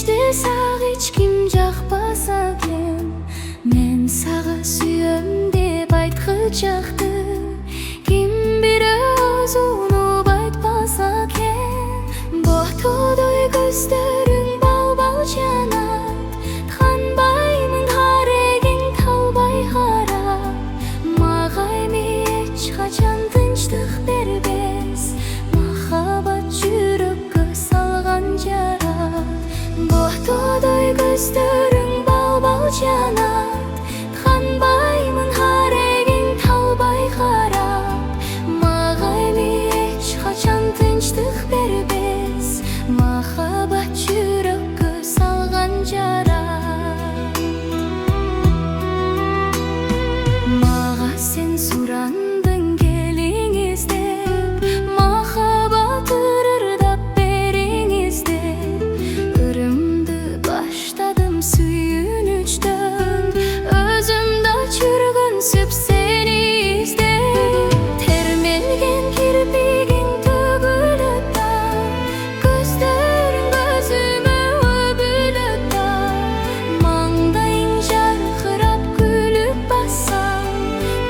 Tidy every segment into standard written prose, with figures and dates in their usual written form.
Кечте сақ ичким жақпаса кен, мен саға сүйем деп айтқычақты. Ким бир өзүнүп айтпаса кен, ботодой көздөрүң бал-бал жанат. Тханбаймын харегиң талбай карап, мага эми эч качан тынчтык бербес. Махаббат жүрөккө салган жара, ботодой көздөрүң бал-бал жанат. Тханбаймын харегиң талбай карап, мага эми эч качан тынчтык бербес. Махаббат жүрөккө салган жара. Мага сен сурандың келиңиз деп, махаббат ырырдап бериңиз деп. Ырымды баштадым сүйүнүчтөн, өзүмдө жүргөнсүп сени издеп. Термелген кирпигиң төгүлөт да, көздөрүң көзүмө өбүлөт да. Маңдайың жаркырап күлүп бассаң,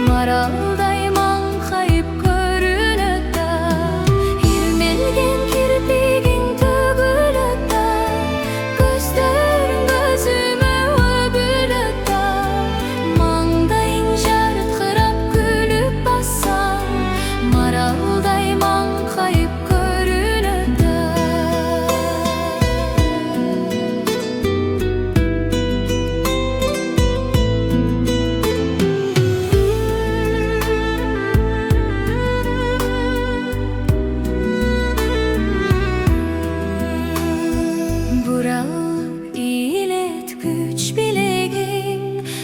маралдай маңкайып көрүнөт да. Ирмелген кирпигиң төгүлөт да, көздөрүң көзүмө өбүлөт да. Маңдайың жаркырап күлүп бассаң, маралдай маңкайып көрүнөт да. Буралып ийлет күч билегиң,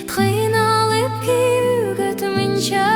кыйналып күйгөт мынча